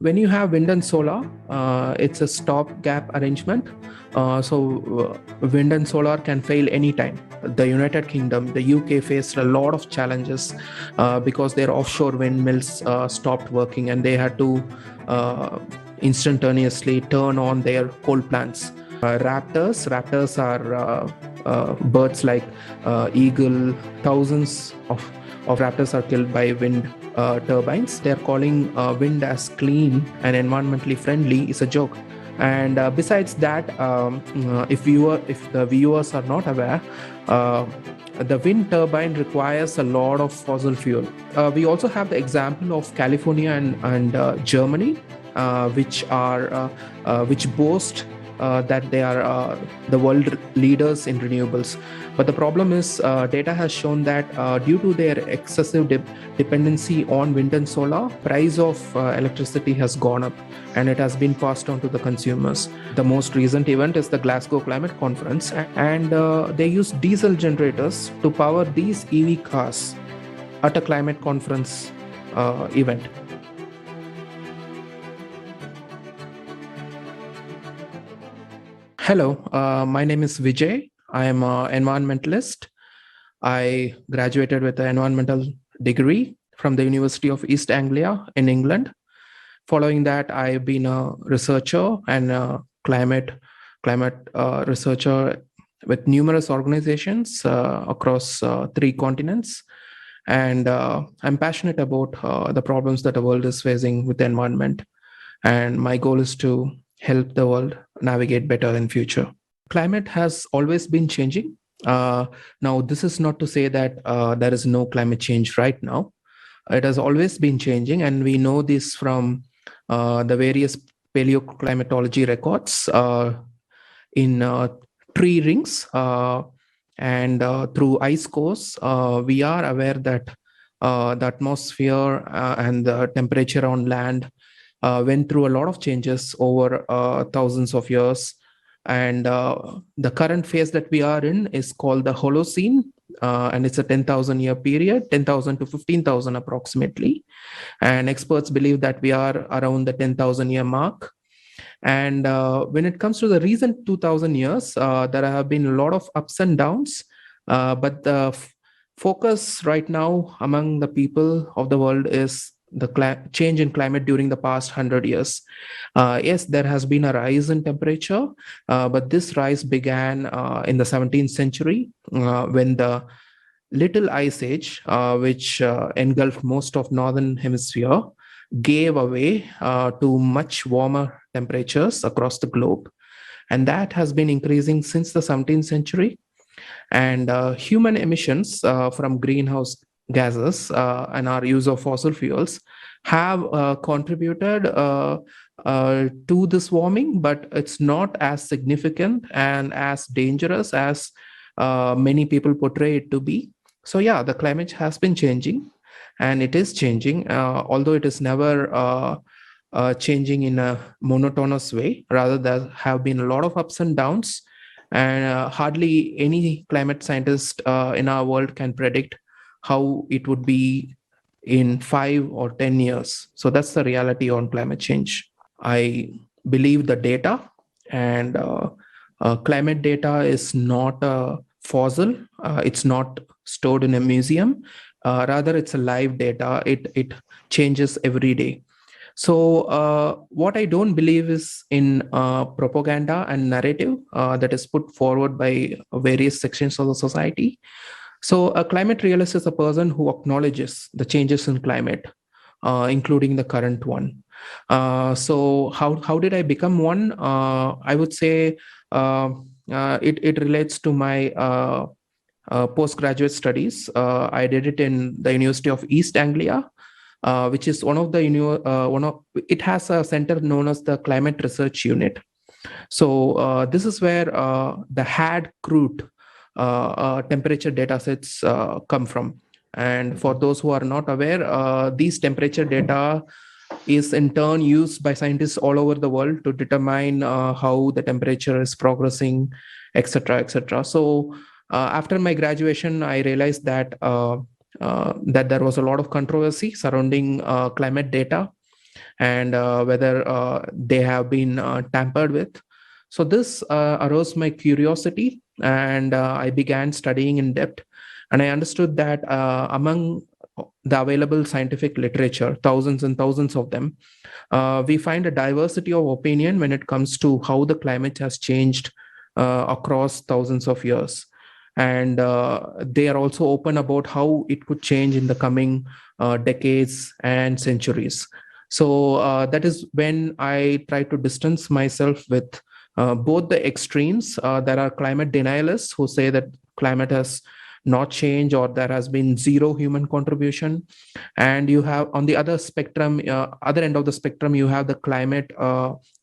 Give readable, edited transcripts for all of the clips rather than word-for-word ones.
When you have wind and solar, it's a stop-gap arrangement. Wind and solar can fail anytime. The United Kingdom, the UK faced a lot of challenges because their offshore windmills stopped working and they had to instantaneously turn on their coal plants. Raptors are birds like eagle. Thousands of raptors are killed by wind turbines. They're calling wind as clean and environmentally friendly is a joke. And besides that, if the viewers are not aware, the wind turbine requires a lot of fossil fuel. We also have the example of California and Germany, which boast that they are the world leaders in renewables. But the problem is data has shown that due to their excessive dependency on wind and solar, price of electricity has gone up and it has been passed on to the consumers. The most recent event is the Glasgow Climate Conference, and they use diesel generators to power these EV cars at a climate conference event. Hello, my name is Vijay. I am an environmentalist. I graduated with an environmental degree from the University of East Anglia in England. Following that, I've been a researcher and a climate researcher with numerous organizations across 3 continents. And I'm passionate about the problems that the world is facing with the environment. And my goal is to help the world navigate better in future. Climate has always been changing. Now, this is not to say that there is no climate change right now. It has always been changing, and we know this from the various paleoclimatology records in tree rings and through ice cores. We are aware that the atmosphere and the temperature on land went through a lot of changes over thousands of years. And the current phase that we are in is called the Holocene, and it's a 10,000 year period, 10,000 to 15,000 approximately. And experts believe that we are around the 10,000 year mark. And when it comes to the recent 2,000 years, there have been a lot of ups and downs, but the focus right now among the people of the world is the change in climate during the past 100 years. Yes, there has been a rise in temperature, but this rise began in the 17th century when the Little Ice Age, which engulfed most of northern hemisphere, gave away to much warmer temperatures across the globe. And that has been increasing since the 17th century. And human emissions from greenhouse gases and our use of fossil fuels have contributed to this warming, but it's not as significant and as dangerous as many people portray it to be. So yeah, the climate has been changing, and it is changing, although it is never changing in a monotonous way. Rather, there have been a lot of ups and downs, and hardly any climate scientist in our world can predict how it would be in 5 or 10 years. So that's the reality on climate change. I believe the data, and climate data is not a fossil. It's not stored in a museum. Rather, it's a live data. It changes every day. So what I don't believe is in propaganda and narrative that is put forward by various sections of the society. So a climate realist is a person who acknowledges the changes in climate, including the current one. So how did I become one? I would say it relates to my postgraduate studies. I did it in the University of East Anglia, which is it has a center known as the Climate Research Unit. So this is where the had crude temperature data sets come from. And for those who are not aware, these temperature data is in turn used by scientists all over the world to determine how the temperature is progressing, etc., etc. So after my graduation, I realized that that there was a lot of controversy surrounding climate data. and whether they have been tampered with. So this arose my curiosity, and I began studying in depth. And I understood that among the available scientific literature, thousands and thousands of them, we find a diversity of opinion when it comes to how the climate has changed across thousands of years. And they are also open about how it could change in the coming decades and centuries. So that is when I try to distance myself with both the extremes. There are climate denialists who say that climate has not changed or there has been zero human contribution, and you have on the other spectrum, other end of the spectrum, you have the climate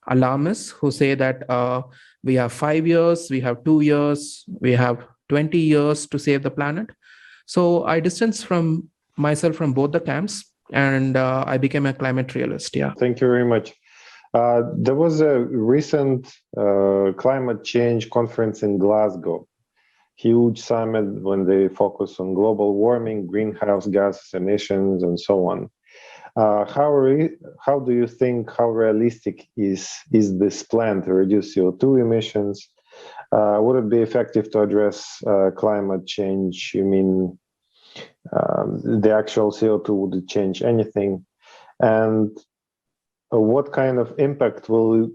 alarmists who say that we have 5 years, we have 2 years, we have 20 years to save the planet. So I distanced from myself from both the camps, and I became a climate realist. Yeah. Thank you very much. There was a recent climate change conference in Glasgow, huge summit when they focus on global warming, greenhouse gas emissions, and so on. How do you think, how realistic is this plan to reduce CO2 emissions? Would it be effective to address climate change? You mean the actual CO2, would it change anything? And what kind of impact will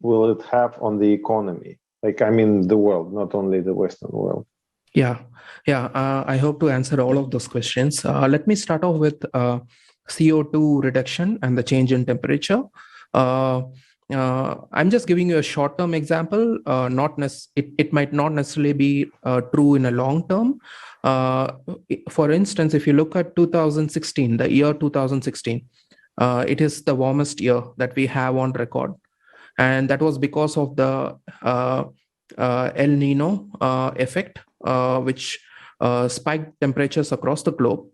it have on the economy? Like, I mean, the world, not only the Western world. Yeah. I hope to answer all of those questions. Let me start off with CO2 reduction and the change in temperature. I'm just giving you a short-term example. It might not necessarily be true in a long term. For instance, if you look at 2016, the year 2016, it is the warmest year that we have on record. And that was because of the El Nino effect, which spiked temperatures across the globe.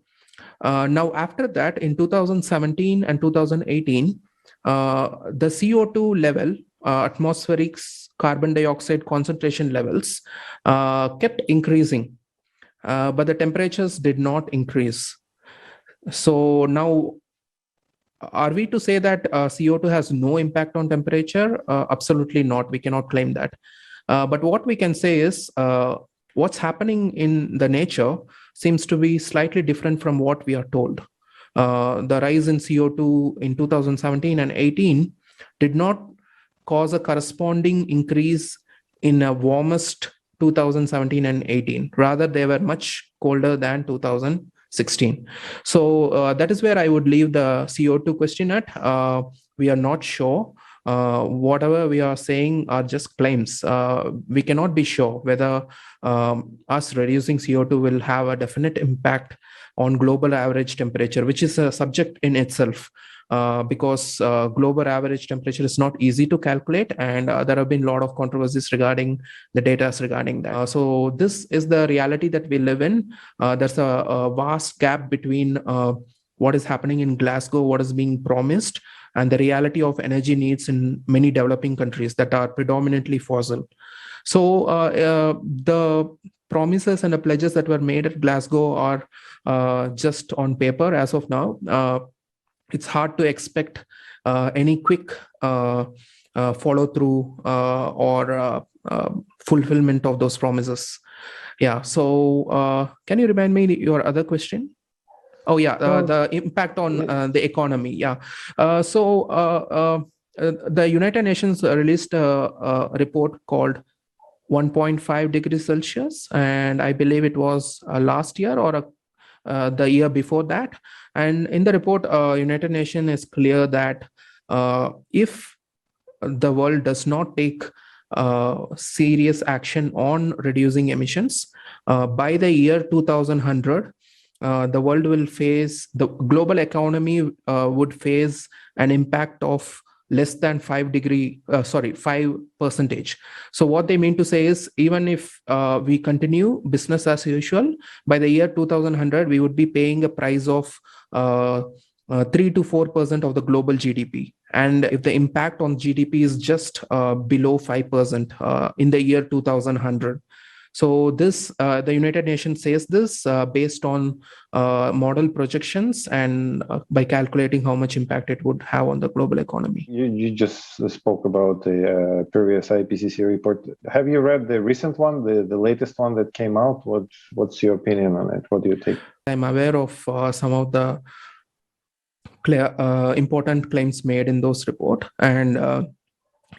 Now, after that, in 2017 and 2018, the CO2 level, atmospheric carbon dioxide concentration levels, kept increasing, but the temperatures did not increase. So now, are we to say that CO2 has no impact on temperature? Absolutely not. We cannot claim that. But what we can say is what's happening in the nature seems to be slightly different from what we are told. The rise in CO2 in 2017 and 18 did not cause a corresponding increase in a warmest 2017 and 18. Rather, they were much colder than 2016. So that is where I would leave the CO2 question at. We are not sure. Whatever we are saying are just claims. We cannot be sure whether us reducing CO2 will have a definite impact on global average temperature, which is a subject in itself, because global average temperature is not easy to calculate, and there have been a lot of controversies regarding the data regarding that. So this is the reality that we live in. There's a vast gap between what is happening in Glasgow, what is being promised, and the reality of energy needs in many developing countries that are predominantly fossil. So the promises and the pledges that were made at Glasgow are just on paper as of now. It's hard to expect any quick follow through or fulfillment of those promises. Yeah. So can you remind me your other question? Oh, yeah, the impact on the economy. Yeah. So the United Nations released a report called 1.5 degrees Celsius, and I believe it was last year or the year before that. And in the report, United Nations is clear that if the world does not take serious action on reducing emissions, by the year 2100, the world will face, the global economy would face an impact of less than 5%. So what they mean to say is, even if we continue business as usual, by the year 2100, we would be paying a price of 3 to 4% of the global GDP. And if the impact on GDP is just below 5% in the year 2100, So this, the United Nations says this based on model projections and by calculating how much impact it would have on the global economy. You just spoke about the previous IPCC report. Have you read the recent one, the latest one that came out? What's your opinion on it? What do you think? I'm aware of some of the important claims made in those report, and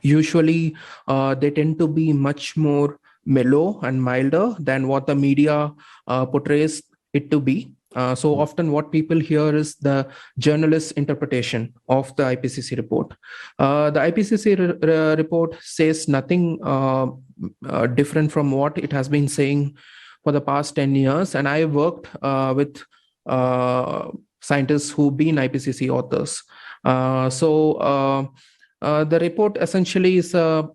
usually they tend to be much more mellow and milder than what the media portrays it to be. So often what people hear is the journalist interpretation of the IPCC report. The IPCC report says nothing different from what it has been saying for the past 10 years. And I worked with scientists who've been IPCC authors. The report essentially is a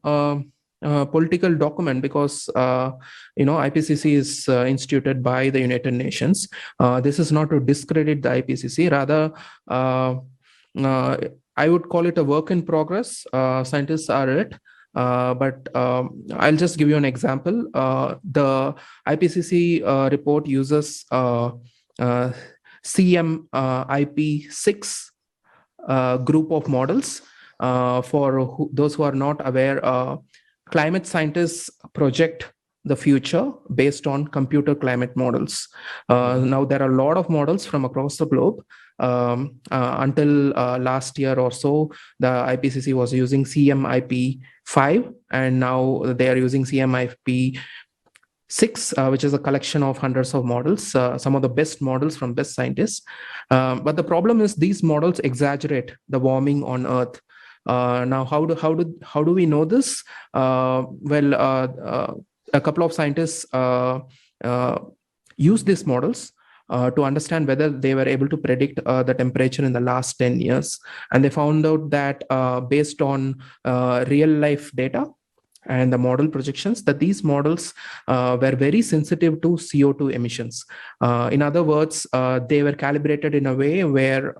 political document because IPCC is instituted by the United Nations. This is not to discredit the IPCC, rather I would call it a work in progress. Scientists are it. But I'll just give you an example. The IPCC report uses CMIP6 group of models. For those who are not aware, climate scientists project the future based on computer climate models. Now, there are a lot of models from across the globe. Until last year or so, the IPCC was using CMIP5, and now they are using CMIP6, which is a collection of hundreds of models, some of the best models from best scientists. But the problem is these models exaggerate the warming on Earth. Now, how do we know this? A couple of scientists use these models to understand whether they were able to predict the temperature in the last 10 years. And they found out that based on real life data and the model projections, that these models were very sensitive to CO2 emissions. In other words, they were calibrated in a way where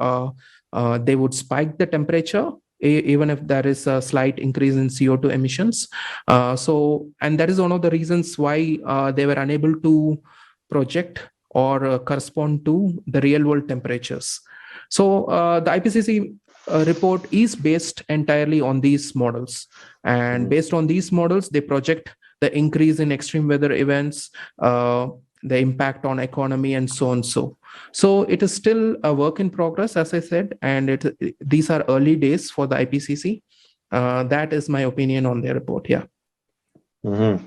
they would spike the temperature even if there is a slight increase in CO2 emissions. And that is one of the reasons why they were unable to project or correspond to the real world temperatures. So the IPCC report is based entirely on these models. And based on these models, they project the increase in extreme weather events, the impact on economy, and so on. So it is still a work in progress, as I said, and these are early days for the IPCC. That is my opinion on their report. Yeah. Mm-hmm.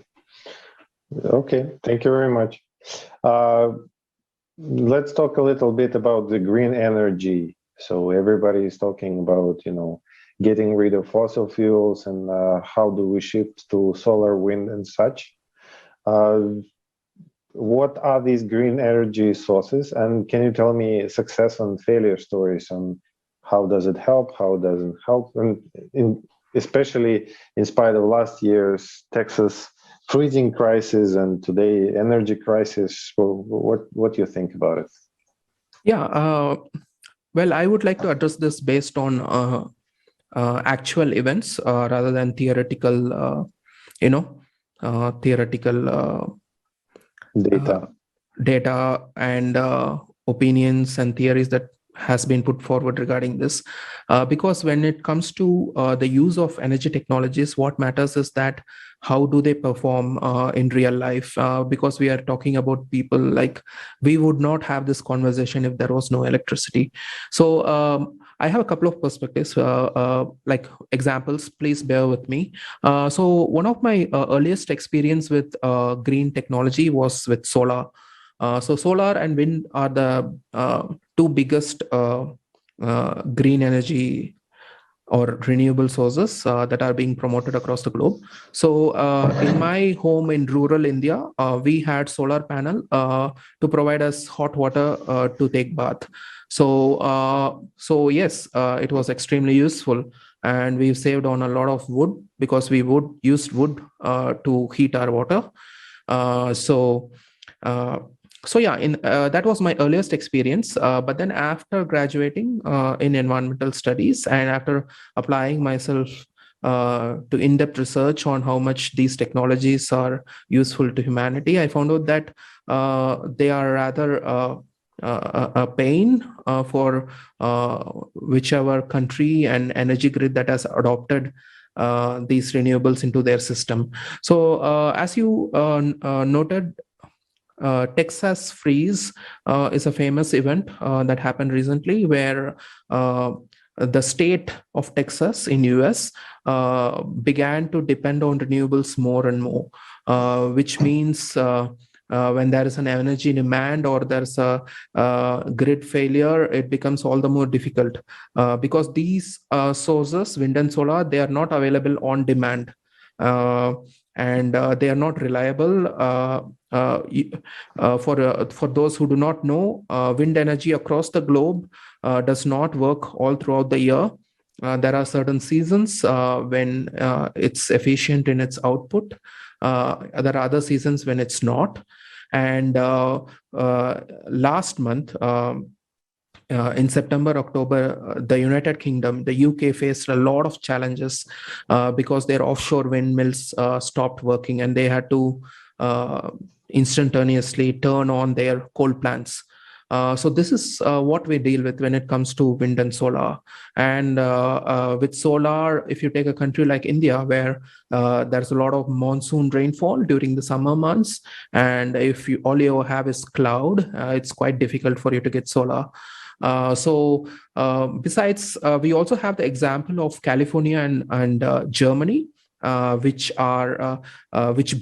Okay, thank you very much. Let's talk a little bit about the green energy. So everybody is talking about, getting rid of fossil fuels and how do we shift to solar, wind, and such. What are these green energy sources? And can you tell me success and failure stories on how does it help, how doesn't help? And especially in spite of last year's Texas freezing crisis and today energy crisis, what do you think about it? Yeah, well, I would like to address this based on actual events rather than theoretical, data and opinions and theories that has been put forward regarding this. Because when it comes to the use of energy technologies, what matters is that how do they perform in real life? Because we are talking about people, like we would not have this conversation if there was no electricity. So I have a couple of perspectives, like examples, please bear with me. So one of my earliest experience with green technology was with solar. So solar and wind are the two biggest green energy or renewable sources that are being promoted across the globe. So in my home in rural India, we had solar panel to provide us hot water to take bath. So yes, it was extremely useful, and we've saved on a lot of wood because we would use wood to heat our water. So yeah, that was my earliest experience. But then after graduating in environmental studies and after applying myself to in-depth research on how much these technologies are useful to humanity, I found out that they are rather a pain for whichever country and energy grid that has adopted these renewables into their system. So as you noted, Texas Freeze is a famous event that happened recently, where the state of Texas in US began to depend on renewables more and more, which means when there is an energy demand or there's a grid failure, it becomes all the more difficult because these sources, wind and solar, they are not available on demand. And they are not reliable. For those who do not know, wind energy across the globe does not work all throughout the year. There are certain seasons when it's efficient in its output. There are other seasons when it's not. And last month, in September, October, the United Kingdom, the UK faced a lot of challenges because their offshore windmills stopped working and they had to instantaneously turn on their coal plants. So this is what we deal with when it comes to wind and solar. And with solar, if you take a country like India, where there's a lot of monsoon rainfall during the summer months, and if all you have is cloud, it's quite difficult for you to get solar. Besides, we also have the example of California and Germany, which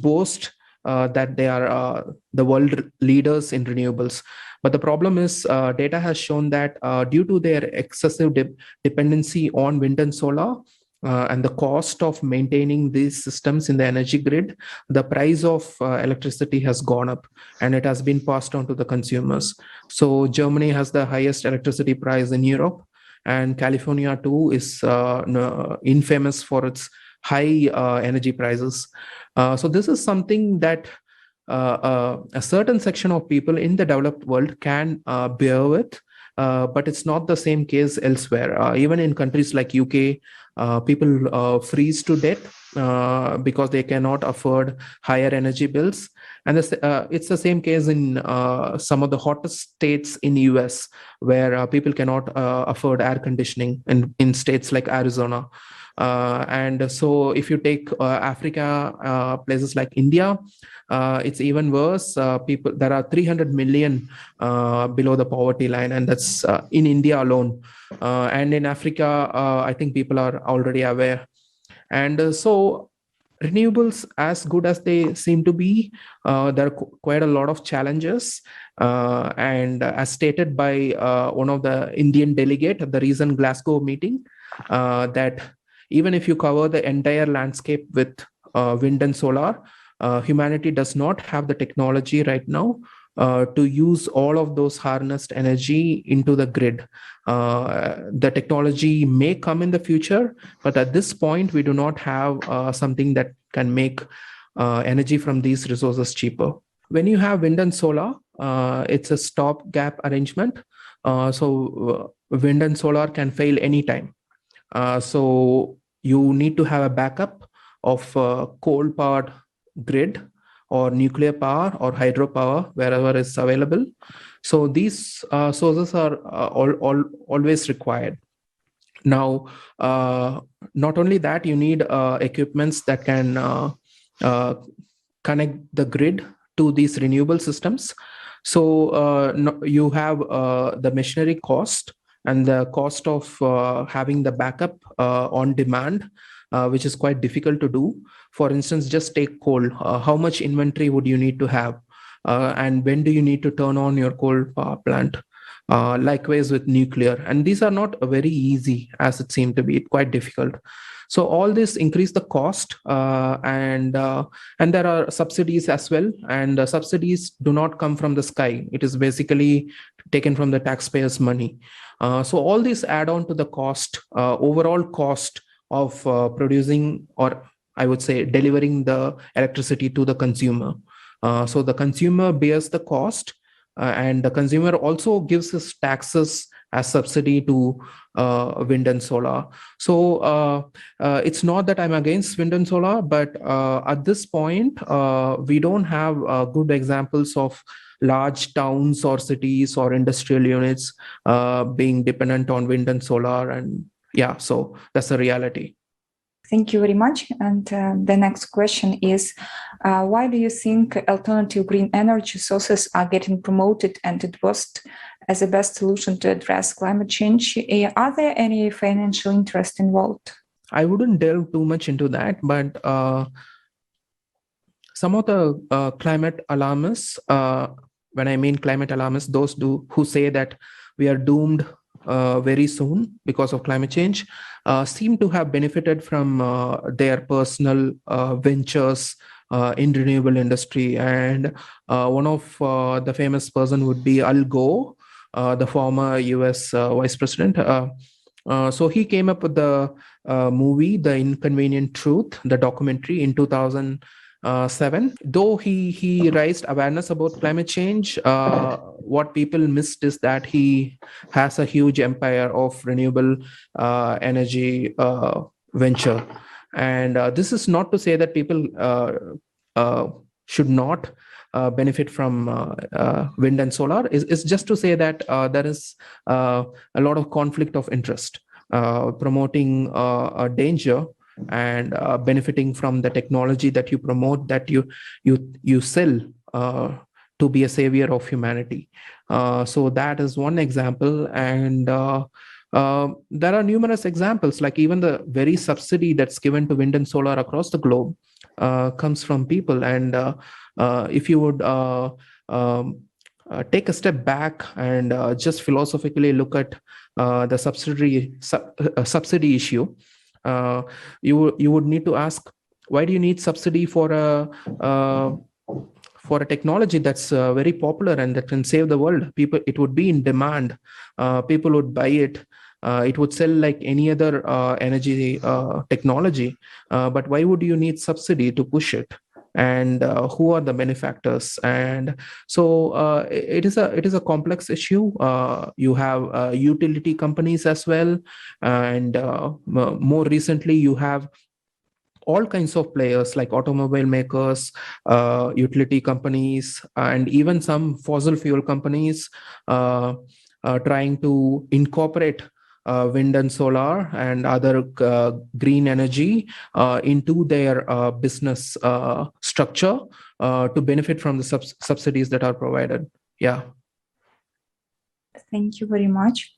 boast that they are the world leaders in renewables. But the problem is, data has shown that due to their excessive dependency on wind and solar, and the cost of maintaining these systems in the energy grid, the price of electricity has gone up and it has been passed on to the consumers. So Germany has the highest electricity price in Europe, and California too is infamous for its high energy prices. So this is something that a certain section of people in the developed world can bear with, but it's not the same case elsewhere. Even in countries like UK, people freeze to death because they cannot afford higher energy bills. And it's the same case in some of the hottest states in US, where people cannot afford air conditioning in states like Arizona. And so if you take Africa, places like India, it's even worse. There are 300 million below the poverty line, and that's in India alone. And in Africa, I think people are already aware. And so renewables, as good as they seem to be, there are quite a lot of challenges. And as stated by one of the Indian delegate at the recent Glasgow meeting, that even if you cover the entire landscape with wind and solar, humanity does not have the technology right now to use all of those harnessed energy into the grid. The technology may come in the future, but at this point, we do not have something that can make energy from these resources cheaper. When you have wind and solar, it's a stopgap arrangement. Wind and solar can fail anytime. So you need to have a backup of coal-powered grid or nuclear power or hydropower wherever is available. So these sources are always required. Now, not only that, you need equipments that can connect the grid to these renewable systems. So you have the machinery cost and the cost of having the backup on demand, which is quite difficult to do. For instance, just take coal. How much inventory would you need to have? And when do you need to turn on your coal power plant? Likewise with nuclear. And these are not very easy as it seemed to be, quite difficult. So all this increase the cost, and there are subsidies as well. And subsidies do not come from the sky. It is basically taken from the taxpayers' money. So all this add on to the cost, overall cost of producing, or I would say delivering the electricity to the consumer. So the consumer bears the cost, and the consumer also gives his taxes as subsidy to wind and solar. So it's not that I'm against wind and solar, but at this point, we don't have good examples of large towns or cities or industrial units being dependent on wind and solar. And yeah, so that's the reality. Thank you very much. And the next question is, why do you think alternative green energy sources are getting promoted and endorsed as the best solution to address climate change? Are there any financial interest involved? I wouldn't delve too much into that, but some of the climate alarmists, when I mean climate alarmists, those who say that we are doomed very soon because of climate change, seem to have benefited from their personal ventures in renewable industry. And one of the famous person would be Al Gore, the former US vice president. So he came up with the movie, The Inconvenient Truth, the documentary in 2007. Though he raised awareness about climate change, what people missed is that he has a huge empire of renewable energy venture. And this is not to say that people should not benefit from wind and solar. It's just to say that there is a lot of conflict of interest, promoting a danger and benefiting from the technology that you promote, that you sell to be a savior of humanity. So that is one example. And there are numerous examples, like even the very subsidy that's given to wind and solar across the globe comes from people. And if you would take a step back and just philosophically look at the subsidy issue, you would need to ask, why do you need subsidy for a technology that's very popular and that can save the world? People, it would be in demand. People would buy it. It would sell like any other energy technology. But why would you need subsidy to push it? And who are the benefactors? And so it is a complex issue. You have utility companies as well, and more recently you have all kinds of players like automobile makers, utility companies, and even some fossil fuel companies trying to incorporate wind and solar and other green energy into their business structure to benefit from the subsidies that are provided. Yeah. Thank you very much.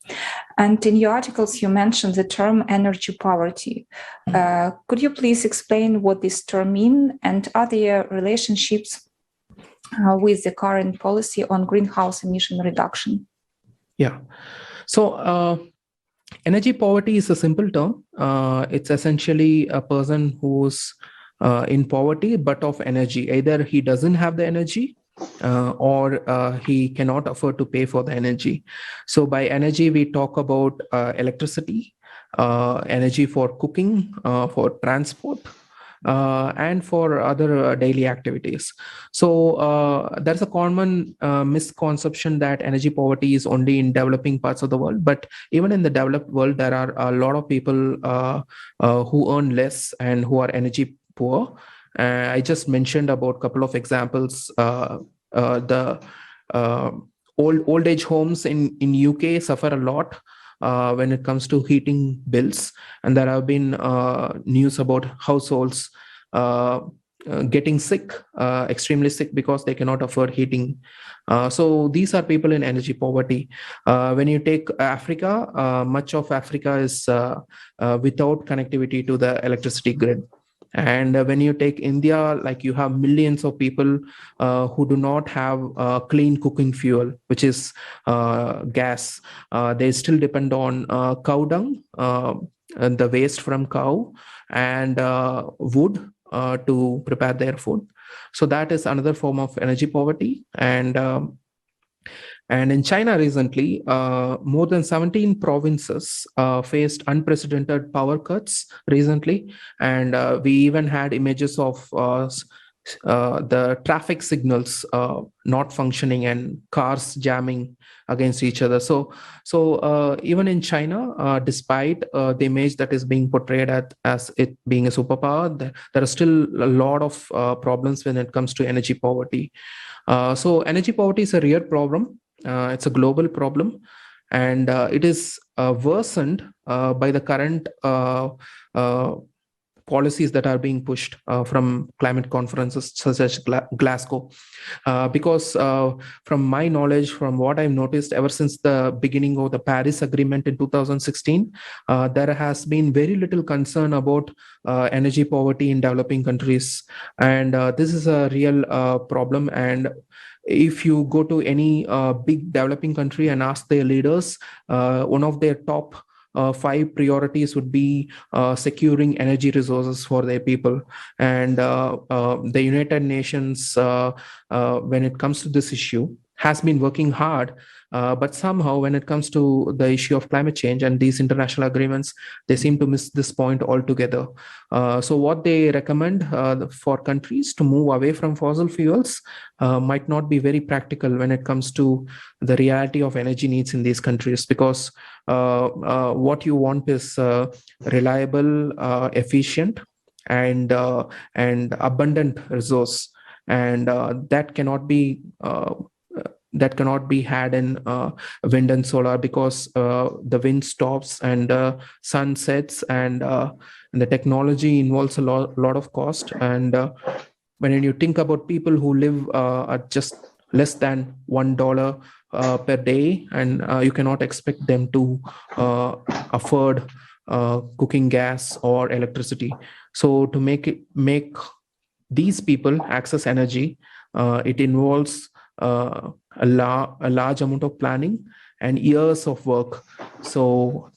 And in your articles, you mentioned the term energy poverty. Could you please explain what this term means, and are there relationships with the current policy on greenhouse emission reduction? Yeah. So energy poverty is a simple term. It's essentially a person who's in poverty but of energy. Either he doesn't have the energy or he cannot afford to pay for the energy. So by energy, we talk about electricity, energy for cooking, for transport, and for other daily activities. So there's a common misconception that energy poverty is only in developing parts of the world. But even in the developed world, there are a lot of people who earn less and who are energy poor. I just mentioned about a couple of examples. The old age homes in UK suffer a lot when it comes to heating bills, and there have been news about households getting sick, extremely sick, because they cannot afford heating. So these are people in energy poverty. When you take Africa, much of Africa is without connectivity to the electricity grid. And when you take India, like you have millions of people who do not have clean cooking fuel, which is gas. They still depend on cow dung, and the waste from cow, and wood to prepare their food. So that is another form of energy poverty. And in China recently, more than 17 provinces faced unprecedented power cuts recently. And we even had images of the traffic signals not functioning and cars jamming against each other. So even in China, despite the image that is being portrayed as it being a superpower, there are still a lot of problems when it comes to energy poverty. So energy poverty is a real problem. It's a global problem, and it is worsened by the current policies that are being pushed from climate conferences such as Glasgow. Because from my knowledge, from what I've noticed ever since the beginning of the Paris Agreement in 2016, there has been very little concern about energy poverty in developing countries. And this is a real problem. And if you go to any big developing country and ask their leaders, one of their top 5 priorities would be securing energy resources for their people. And the United Nations, when it comes to this issue, has been working hard. But somehow, when it comes to the issue of climate change and these international agreements, they seem to miss this point altogether. So what they recommend for countries to move away from fossil fuels might not be very practical when it comes to the reality of energy needs in these countries, because what you want is reliable, efficient, and abundant resource, and that cannot be had in wind and solar, because the wind stops and sun sets, and the technology involves a lot of cost. And when you think about people who live at just less than $1 per day, and you cannot expect them to afford cooking gas or electricity. So to make these people access energy, it involves a large amount of planning and years of work. So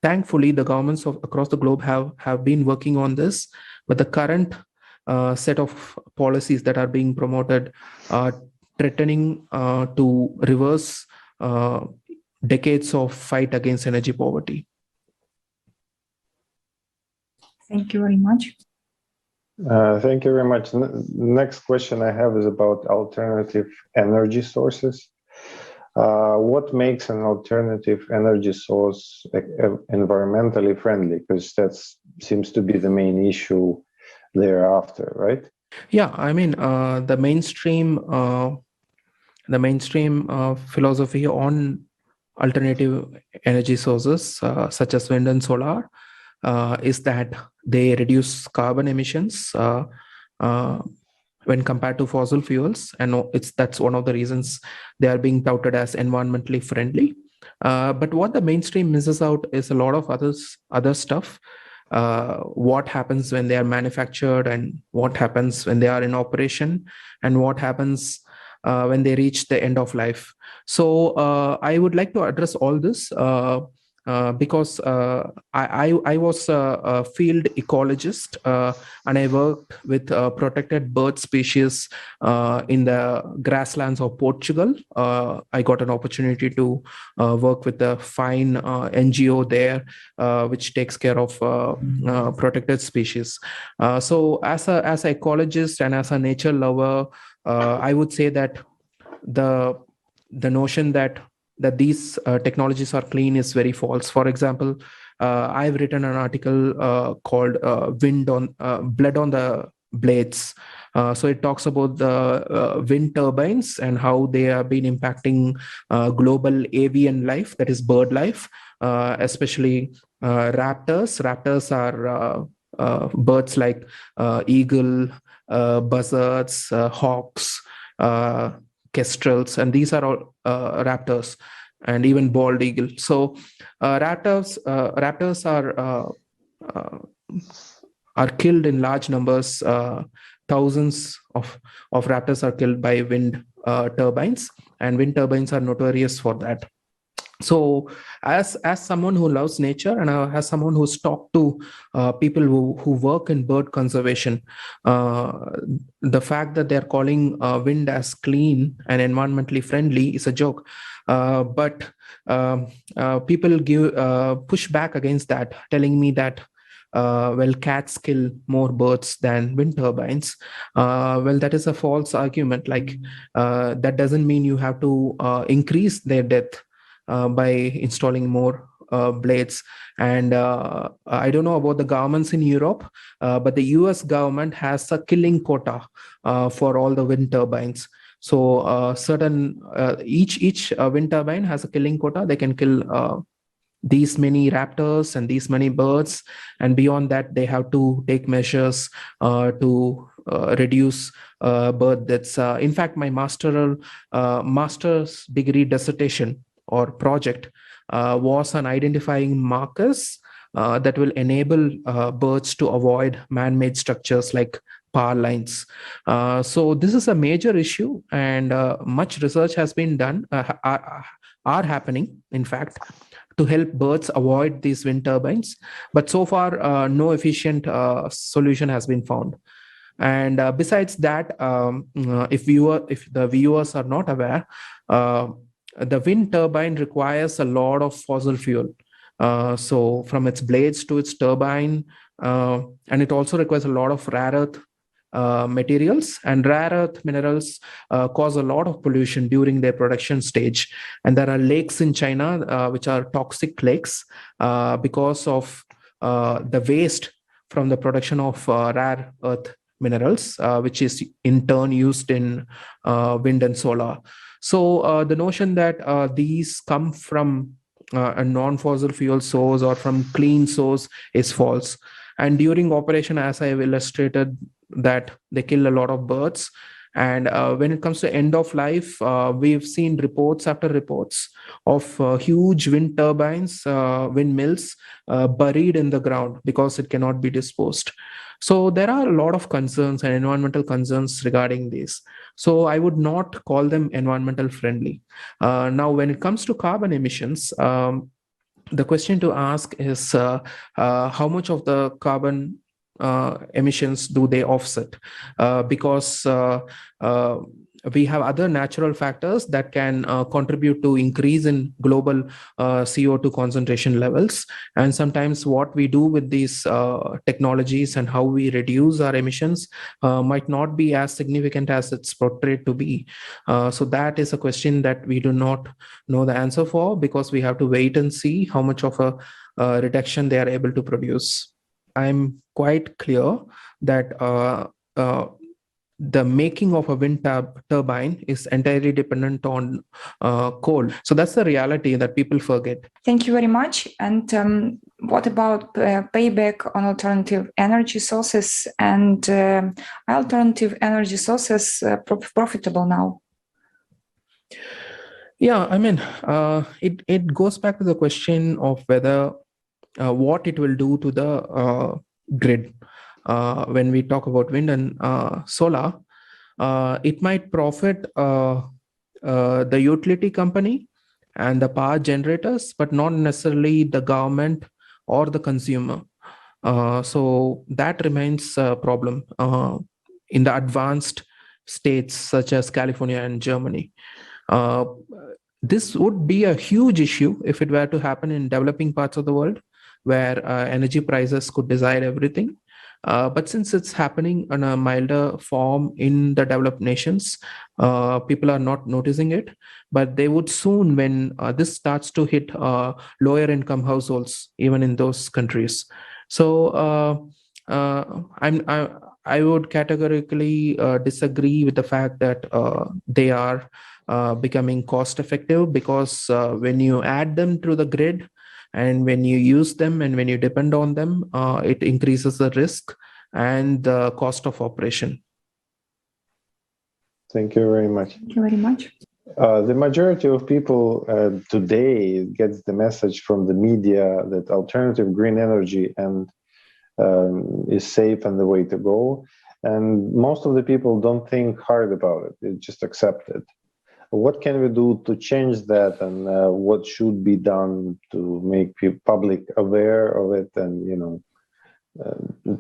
thankfully, the governments across the globe have been working on this, but the current set of policies that are being promoted are threatening to reverse decades of fight against energy poverty. Thank you very much. Thank you very much. Next question I have is about alternative energy sources. What makes an alternative energy source environmentally friendly? Because that seems to be the main issue thereafter, right? Yeah, I mean, the mainstream philosophy on alternative energy sources, such as wind and solar, is that they reduce carbon emissions when compared to fossil fuels, and that's one of the reasons they are being touted as environmentally friendly. But what the mainstream misses out is a lot of other stuff. What happens when they are manufactured, and what happens when they are in operation, and what happens when they reach the end of life. So I would like to address all this because I was a field ecologist, and I worked with protected bird species in the grasslands of Portugal. I got an opportunity to work with a fine NGO there, which takes care of protected species. So as an ecologist and as a nature lover, I would say that the notion that these technologies are clean is very false. For example, I've written an article called Blood on the Blades. So it talks about the wind turbines and how they have been impacting global avian life, that is bird life, especially raptors. Raptors are birds like eagle, buzzards, hawks, kestrels, and these are all raptors, and even bald eagle. So raptors are killed in large numbers. Thousands of raptors are killed by wind turbines, and wind turbines are notorious for that. So as someone who loves nature, and as someone who's talked to people who work in bird conservation, the fact that they're calling wind as clean and environmentally friendly is a joke. But people push back against that, telling me that cats kill more birds than wind turbines. That is a false argument. That doesn't mean you have to increase their death by installing more blades. And I don't know about the governments in Europe, but the US government has a killing quota for all the wind turbines. So each wind turbine has a killing quota. They can kill these many raptors and these many birds, and beyond that they have to take measures to reduce bird deaths. In fact, my master's degree dissertation or project was on identifying markers that will enable birds to avoid man-made structures like power lines. So this is a major issue, and much research has been done, are happening, in fact, to help birds avoid these wind turbines. But so far, no efficient solution has been found. And besides that, if the viewers are not aware, the wind turbine requires a lot of fossil fuel. So from its blades to its turbine, and it also requires a lot of rare earth materials, and rare earth minerals cause a lot of pollution during their production stage. And there are lakes in China which are toxic lakes because of the waste from the production of rare earth minerals, which is in turn used in wind and solar. So the notion that these come from a non-fossil fuel source or from clean source is false. And during operation, as I have illustrated, that they kill a lot of birds. And when it comes to end of life, we've seen reports after reports of huge wind turbines, windmills buried in the ground because it cannot be disposed. So there are a lot of concerns and environmental concerns regarding this. So I would not call them environmental friendly. Now, when it comes to carbon emissions, the question to ask is how much of the carbon emissions do they offset? Because we have other natural factors that can contribute to increase in global CO2 concentration levels. And sometimes what we do with these technologies and how we reduce our emissions might not be as significant as it's portrayed to be. So that is a question that we do not know the answer for, because we have to wait and see how much of a reduction they are able to produce. I'm quite clear that the making of a wind turbine is entirely dependent on coal. So that's the reality that people forget. Thank you very much. And what about payback on alternative energy sources, and alternative energy sources profitable now? Yeah, I mean, it goes back to the question of whether what it will do to the grid. When we talk about wind and solar, it might profit the utility company and the power generators, but not necessarily the government or the consumer. So that remains a problem in the advanced states such as California and Germany. This would be a huge issue if it were to happen in developing parts of the world, where energy prices could decide everything. But since it's happening in a milder form in the developed nations, people are not noticing it. But they would soon, when this starts to hit lower income households, even in those countries. So I would categorically disagree with the fact that they are becoming cost effective, because when you add them to the grid, and when you use them and when you depend on them, it increases the risk and the cost of operation. Thank you very much. Thank you very much. The majority of people today gets the message from the media that alternative green energy and is safe and the way to go. And most of the people don't think hard about it. They just accept it. What can we do to change that, and what should be done to make people public aware of it, and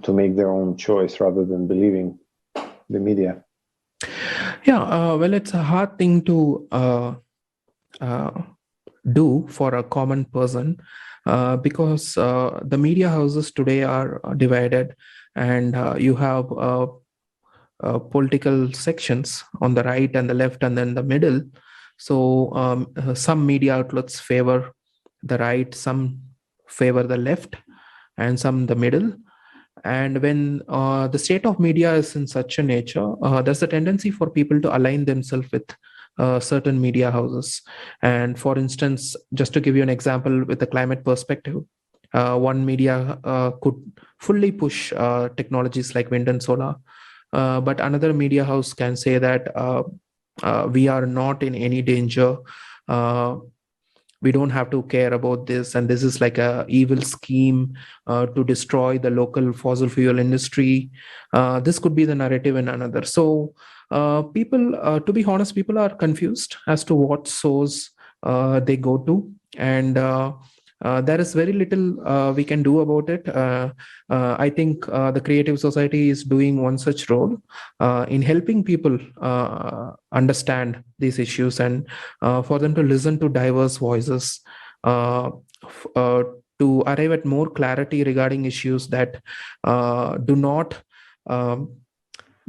to make their own choice rather than believing the media? Yeah, well, it's a hard thing to do for a common person, because the media houses today are divided, and you have political sections on the right and the left and then the middle. So some media outlets favor the right, some favor the left, and some the middle. And when the state of media is in such a nature, there's a tendency for people to align themselves with certain media houses. And for instance, just to give you an example with the climate perspective, one media could fully push technologies like wind and solar, but another media house can say that we are not in any danger. We don't have to care about this, and this is like a evil scheme to destroy the local fossil fuel industry. This could be the narrative in another. So people, to be honest, people are confused as to what source they go to, and there is very little we can do about it. I think the Creative Society is doing one such role in helping people understand these issues, and for them to listen to diverse voices, to arrive at more clarity regarding issues that do not um,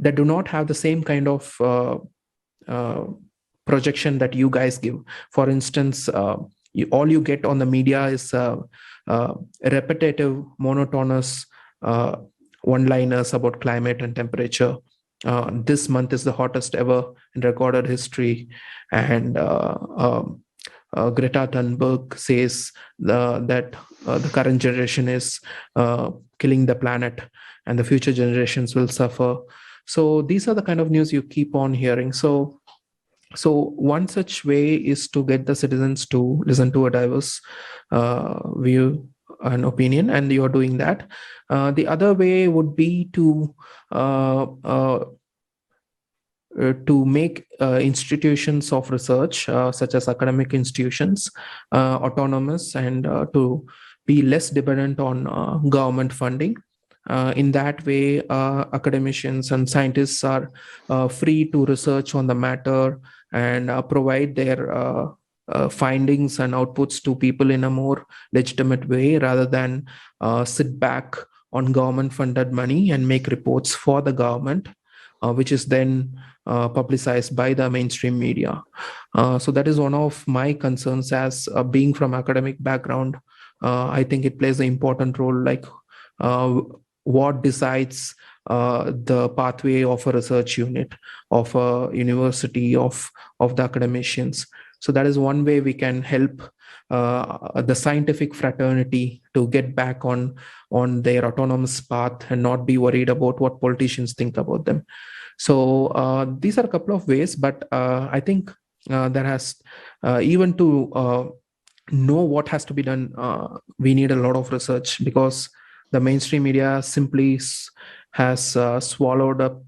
have the same kind of uh, projection that you guys give. For instance, all you get on the media is repetitive, monotonous one-liners about climate and temperature. This month is the hottest ever in recorded history, and Greta Thunberg says that the current generation is killing the planet, and the future generations will suffer. So these are the kind of news you keep on hearing. So one such way is to get the citizens to listen to a diverse view and opinion, and you're doing that. The other way would be to make institutions of research, such as academic institutions, autonomous, and to be less dependent on government funding. In that way, academicians and scientists are free to research on the matter and provide their findings and outputs to people in a more legitimate way, rather than sit back on government funded money and make reports for the government, which is then publicized by the mainstream media. So that is one of my concerns as being from academic background. I think it plays an important role, like what decides the pathway of a research unit, of a university, of the academicians. So that is one way we can help the scientific fraternity to get back on their autonomous path and not be worried about what politicians think about them. So these are a couple of ways, but I think there has even to know what has to be done, we need a lot of research, because the mainstream media simply has swallowed up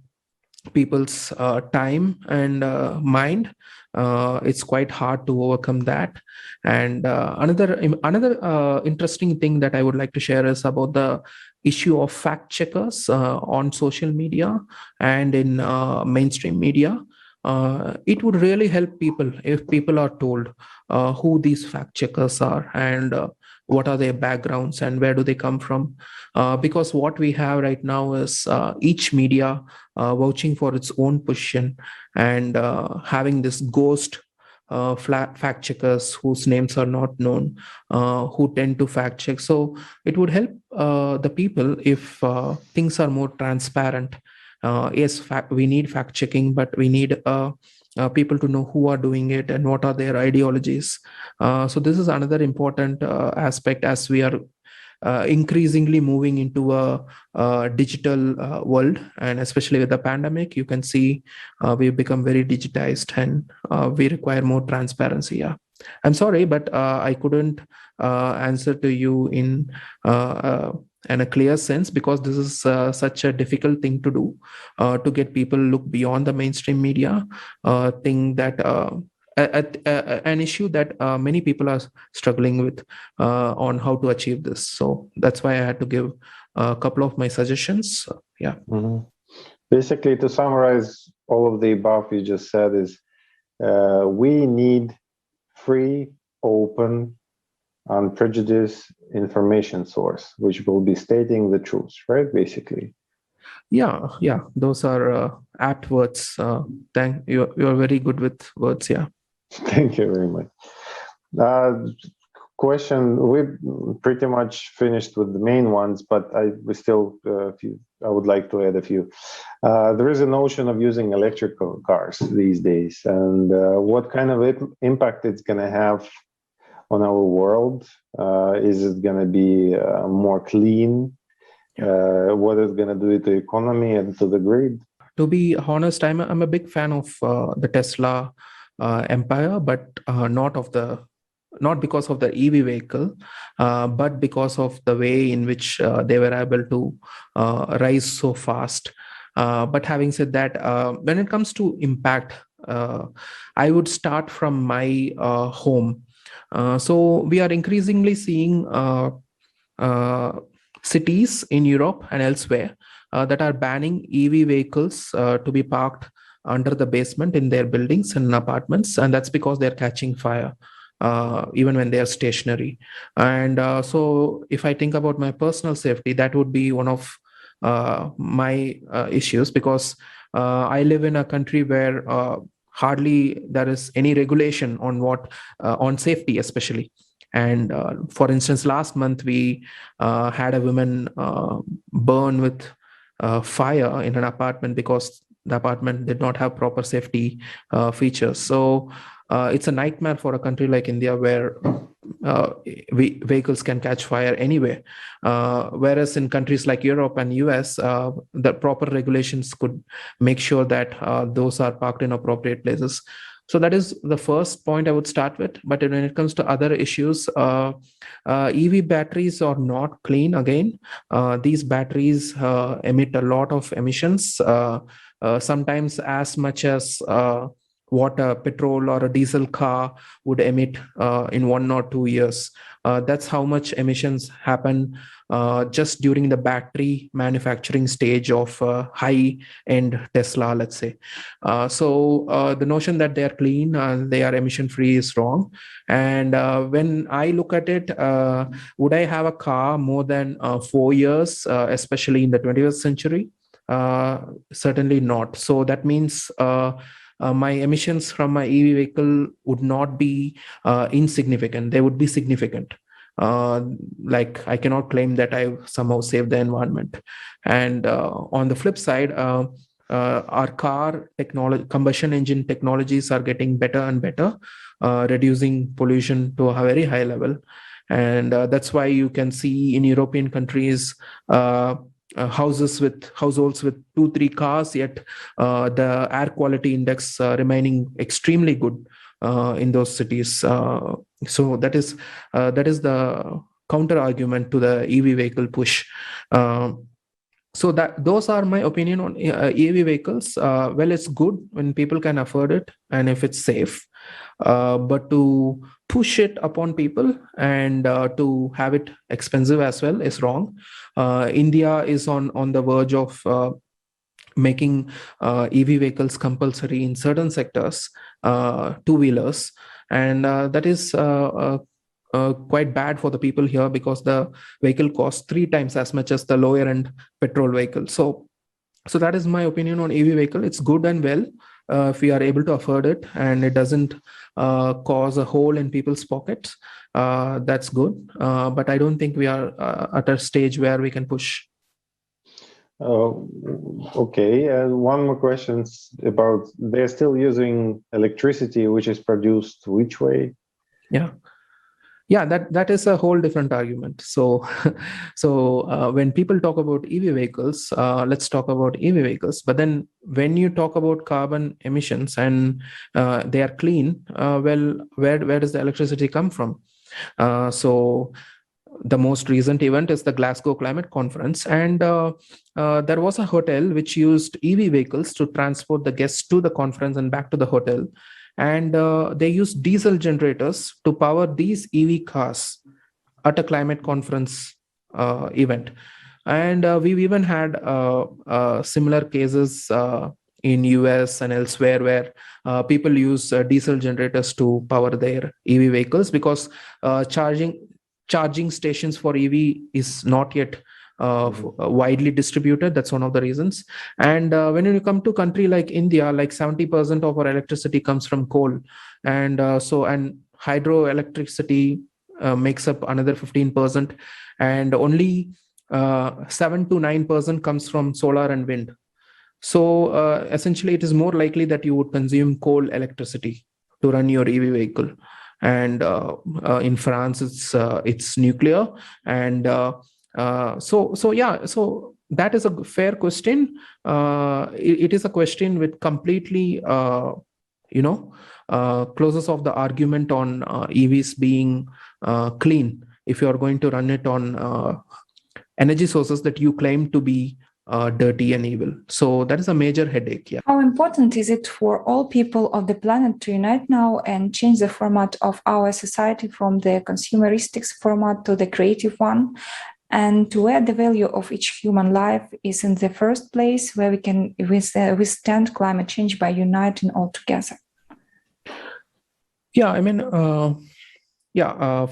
people's time and mind. It's quite hard to overcome that. And another interesting thing that I would like to share is about the issue of fact checkers on social media and in mainstream media. It would really help people if people are told who these fact checkers are, and what are their backgrounds and where do they come from. Because what we have right now is each media vouching for its own position, and having this ghost fact checkers whose names are not known, who tend to fact check. So it would help the people if things are more transparent. Yes, we need fact checking, but we need people to know who are doing it and what are their ideologies. So this is another important aspect as we are increasingly moving into a digital world, and especially with the pandemic, you can see we've become very digitized, and we require more transparency. Yeah, I'm sorry, but I couldn't answer to you in a clear sense, because this is such a difficult thing to do, to get people look beyond the mainstream media thing, that an issue that many people are struggling with on how to achieve this. So that's why I had to give a couple of my suggestions. Yeah. Mm-hmm. Basically, to summarize all of the above you just said is we need free, open, unprejudiced information source, which will be stating the truth, right? Basically. Yeah, those are apt words. Thank you. You're very good with words. Yeah. Thank you very much. Question: we pretty much finished with the main ones, but I would like to add a few. There is a notion of using electrical cars these days, and what kind of impact it's going to have on our world. Is it going to be more clean? What is going to do to the economy and to the grid? To be honest, I'm a big fan of the Tesla empire, but not because of the EV vehicle, but because of the way in which they were able to rise so fast. But having said that, when it comes to impact, I would start from my home. So we are increasingly seeing cities in Europe and elsewhere that are banning EV vehicles to be parked under the basement in their buildings and apartments, and that's because they're catching fire. Even when they are stationary. And so if I think about my personal safety, that would be one of my issues, because I live in a country where hardly there is any regulation on on safety, especially. And for instance, last month we had a woman burn with fire in an apartment because the apartment did not have proper safety features. So it's a nightmare for a country like India, where vehicles can catch fire anywhere. Whereas in countries like Europe and US, the proper regulations could make sure that those are parked in appropriate places. So that is the first point I would start with. But when it comes to other issues, EV batteries are not clean again. These batteries emit a lot of emissions, sometimes as much as what a petrol or a diesel car would emit in 1 or 2 years. That's how much emissions happen just during the battery manufacturing stage of high-end Tesla, let's say. So the notion that they are clean and they are emission-free is wrong. And when I look at it, would I have a car more than 4 years, especially in the 21st century? Certainly not. So that means my emissions from my EV vehicle would not be insignificant. They would be significant. Like I cannot claim that I somehow saved the environment. And on the flip side, our car technology, combustion engine technologies are getting better and better, reducing pollution to a very high level. And that's why you can see in European countries, households with 2-3 cars, yet the air quality index remaining extremely good in those cities. So that is the counter argument to the EV vehicle push. So that those are my opinion on EV vehicles. Well, it's good when people can afford it and if it's safe, but to push it upon people and to have it expensive as well is wrong. India is on the verge of making EV vehicles compulsory in certain sectors, two-wheelers, and that is quite bad for the people here, because the vehicle costs 3 times as much as the lower end petrol vehicle. So that is my opinion on EV vehicle. It's good and well if we are able to afford it and it doesn't cause a hole in people's pockets. That's good, but I don't think we are at a stage where we can push. Okay, one more question about, they're still using electricity which is produced which way? Yeah, that is a whole different argument. So when people talk about EV vehicles, let's talk about EV vehicles. But then when you talk about carbon emissions and they are clean, well, where does the electricity come from? So the most recent event is the Glasgow Climate Conference, and there was a hotel which used EV vehicles to transport the guests to the conference and back to the hotel. And they used diesel generators to power these EV cars at a climate conference event. And we've even had similar cases in US and elsewhere, where people use diesel generators to power their EV vehicles, because charging charging stations for EV is not yet widely distributed. That's one of the reasons. And when you come to country like India, like 70% of our electricity comes from coal, and hydroelectricity makes up another 15%, and only 7 to 9% comes from solar and wind. So essentially, it is more likely that you would consume coal electricity to run your EV vehicle. And in France, it's nuclear. And so that is a fair question. It is a question with completely closes off the argument on EVs being clean if you are going to run it on energy sources that you claim to be dirty and evil. So that is a major headache. Yeah. How important is it for all people of the planet to unite now and change the format of our society from the consumeristic format to the creative one, and to where the value of each human life is in the first place, where we can withstand climate change by uniting all together? Yeah, I mean,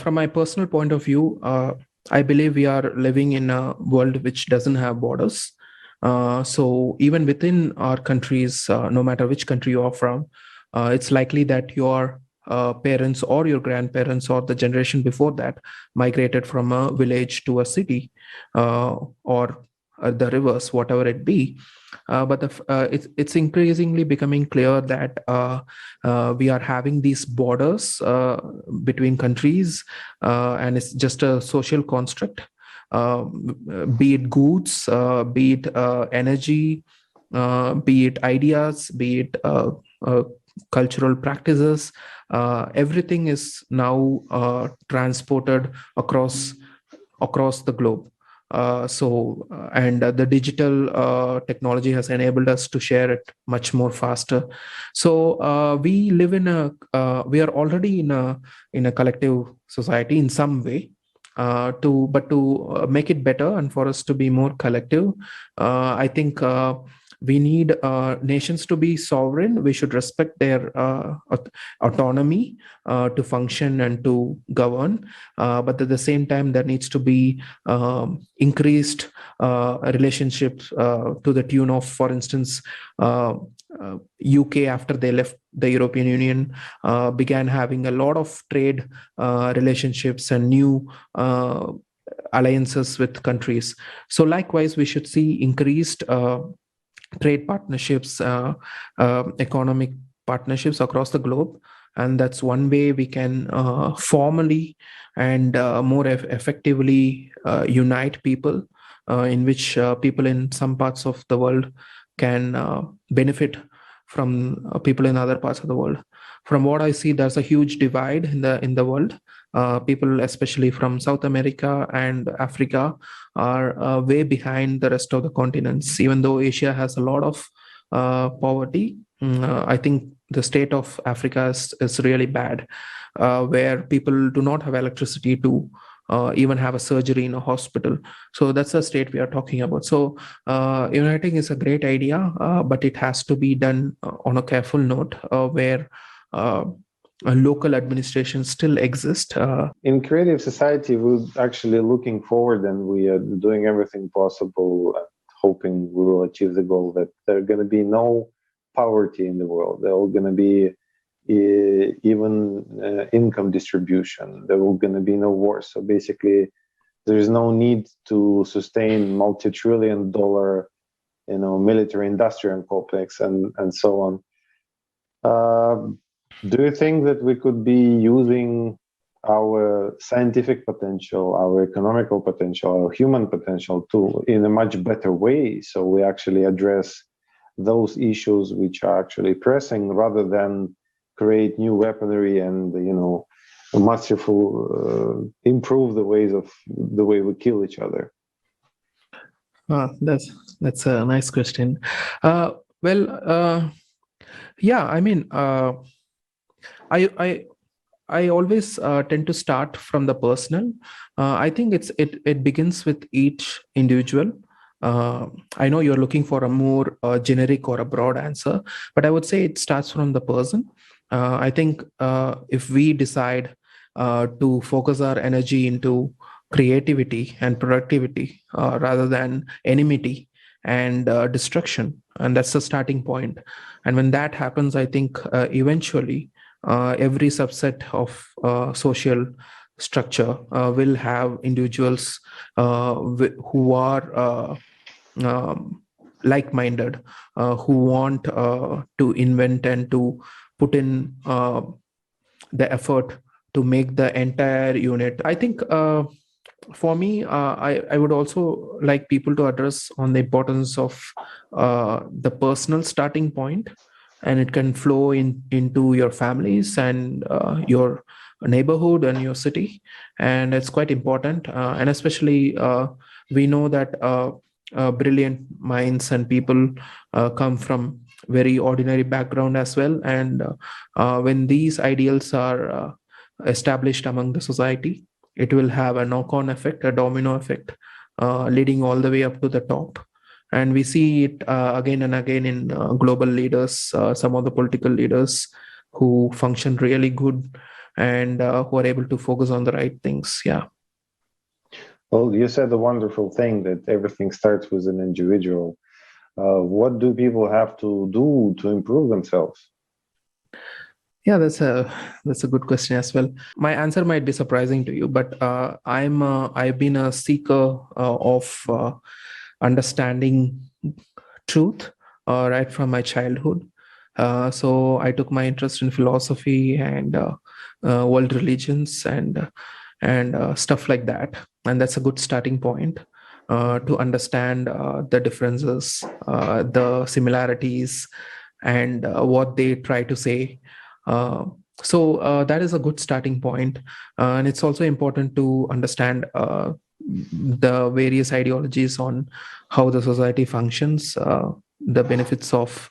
from my personal point of view, I believe we are living in a world which doesn't have borders. So even within our countries, no matter which country you are from, it's likely that your parents or your grandparents or the generation before that migrated from a village to a city, or the reverse, whatever it be. But it's increasingly becoming clear that we are having these borders between countries, and it's just a social construct. Be it goods, be it energy, be it ideas, be it cultural practices, everything is now transported across the globe. And the digital technology has enabled us to share it much more faster. So we live we are already in a collective society in some way. To make it better and for us to be more collective, I think we need nations to be sovereign. We should respect their autonomy to function and to govern. But at the same time, there needs to be increased relationships to the tune of, for instance, UK, after they left the European Union, began having a lot of trade relationships and new alliances with countries. So likewise, we should see increased trade partnerships, economic partnerships across the globe. And that's one way we can formally and more effectively unite people, in which people in some parts of the world can benefit from people in other parts of the world. From what I see, there's a huge divide in the world. People, especially from South America and Africa, are way behind the rest of the continents. Even though Asia has a lot of poverty, I think the state of Africa is really bad, where people do not have electricity to even have a surgery in a hospital. So that's the state we are talking about. So uniting is a great idea, but it has to be done on a careful note, where a local administration still exist. In creative society, we're actually looking forward, and we are doing everything possible, hoping we will achieve the goal that there are going to be no poverty in the world. There are going to be even income distribution. There will going to be no war. So basically, there is no need to sustain multi-trillion-dollar, military-industrial complex and so on. Do you think that we could be using our scientific potential, our economical potential, our human potential in a much better way, so we actually address those issues which are actually pressing, rather than create new weaponry and masterful improve the way we kill each other? That's a nice question. Yeah, I mean, I always tend to start from the personal. I think it begins with each individual. I know you're looking for a more generic or a broad answer, but I would say it starts from the person. I think if we decide to focus our energy into creativity and productivity rather than enmity and destruction. And that's the starting point. And when that happens, I think eventually every subset of social structure will have individuals who are like-minded, who want to invent and to put in the effort to make the entire unit. I think for me, I would also like people to address on the importance of the personal starting point, and it can flow into your families and your neighborhood and your city, and it's quite important. And especially we know that brilliant minds and people come from very ordinary background as well, and when these ideals are established among the society, it will have a knock-on effect, a domino effect, leading all the way up to the top. And we see it again and again in global leaders, some of the political leaders who function really good and who are able to focus on the right things. Yeah. Well, you said a wonderful thing that everything starts with an individual. What do people have to do to improve themselves? Yeah, that's a good question as well. My answer might be surprising to you, but I've been a seeker of understanding truth right from my childhood. So I took my interest in philosophy and world religions and stuff like that, and that's a good starting point to understand the differences, the similarities, and what they try to say. So that is a good starting point. And it's also important to understand the various ideologies on how the society functions, the benefits of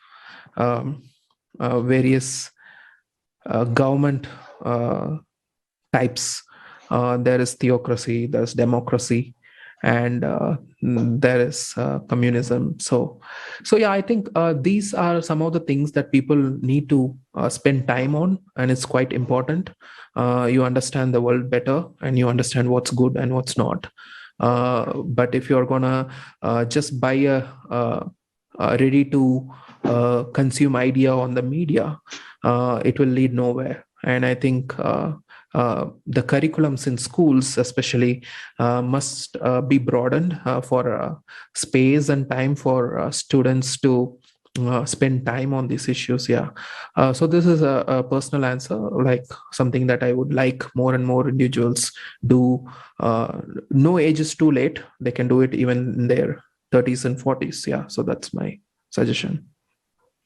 um, various government types. There is theocracy, there's democracy, and there is communism. So yeah, I think these are some of the things that people need to spend time on, and it's quite important. You understand the world better, and you understand what's good and what's not. But if you're gonna just buy a ready to consume idea on the media, it will lead nowhere. And I think the curriculums in schools especially must be broadened for space and time for students to spend time on these issues. Yeah. So this is a personal answer, like something that I would like more and more individuals do. No age is too late. They can do it even in their 30s and 40s. Yeah. So that's my suggestion.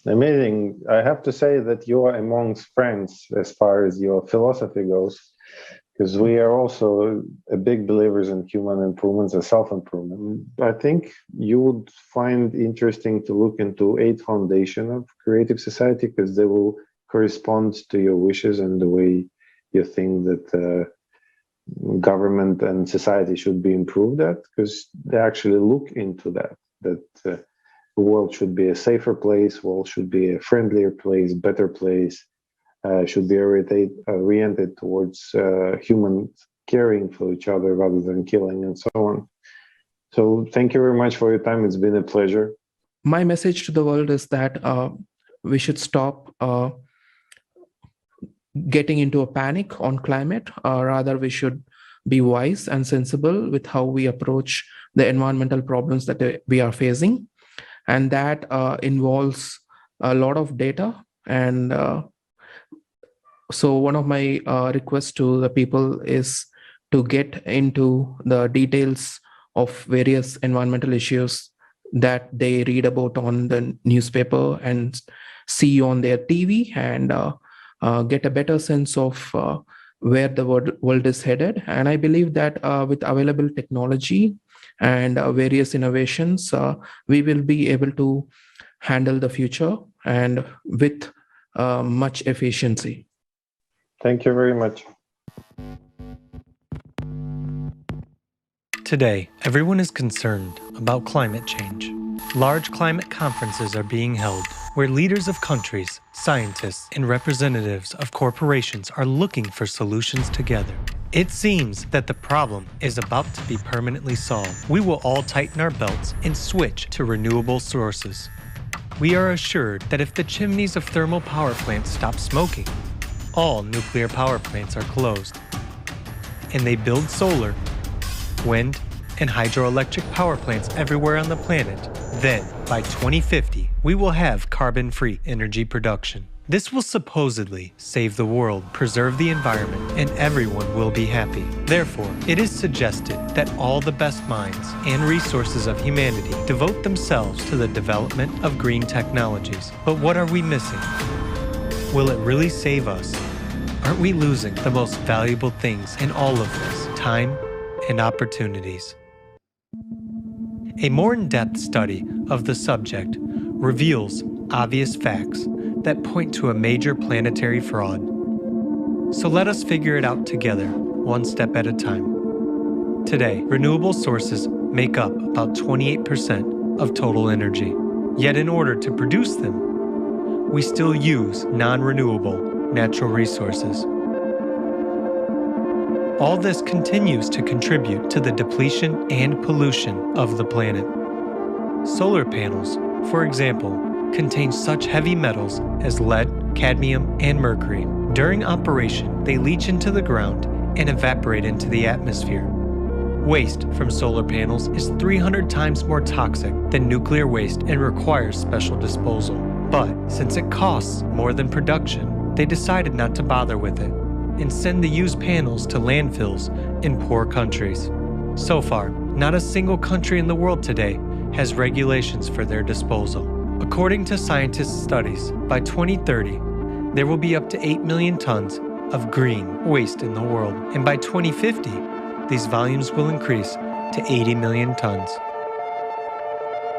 Amazing. I have to say that you are amongst friends as far as your philosophy goes, because we are also a big believers in human improvements and self-improvement. I think you would find interesting to look into 8 foundation of creative society, because they will correspond to your wishes and the way you think that government and society should be improved at, because they actually look into that the world should be a safer place, world should be a friendlier place, better place, should be oriented towards humans caring for each other rather than killing and so on. So thank you very much for your time. It's been a pleasure. My message to the world is that we should stop getting into a panic on climate. Rather, we should be wise and sensible with how we approach the environmental problems that we are facing. And that involves a lot of data. And so one of my requests to the people is to get into the details of various environmental issues that they read about on the newspaper and see on their TV, and get a better sense of where the world is headed. And I believe that with available technology and various innovations, we will be able to handle the future and with much efficiency. Thank you very much. Today, everyone is concerned about climate change. Large climate conferences are being held. where leaders of countries, scientists, and representatives of corporations are looking for solutions together. It seems that the problem is about to be permanently solved. We will all tighten our belts and switch to renewable sources. We are assured that if the chimneys of thermal power plants stop smoking, all nuclear power plants are closed, and they build solar, wind, and hydroelectric power plants everywhere on the planet, then by 2050, we will have carbon-free energy production. This will supposedly save the world, preserve the environment, and everyone will be happy. Therefore, it is suggested that all the best minds and resources of humanity devote themselves to the development of green technologies. But what are we missing? Will it really save us? Aren't we losing the most valuable things in all of this, time and opportunities? A more in-depth study of the subject reveals obvious facts that point to a major planetary fraud. So let us figure it out together, one step at a time. Today, renewable sources make up about 28% of total energy. Yet in order to produce them, we still use non-renewable natural resources. All this continues to contribute to the depletion and pollution of the planet. Solar panels, for example, contain such heavy metals as lead, cadmium, and mercury. During operation, they leach into the ground and evaporate into the atmosphere. Waste from solar panels is 300 times more toxic than nuclear waste and requires special disposal. But since it costs more than production, they decided not to bother with it and send the used panels to landfills in poor countries. So far, not a single country in the world today has regulations for their disposal. According to scientists' studies, by 2030, there will be up to 8 million tons of green waste in the world, and by 2050, these volumes will increase to 80 million tons.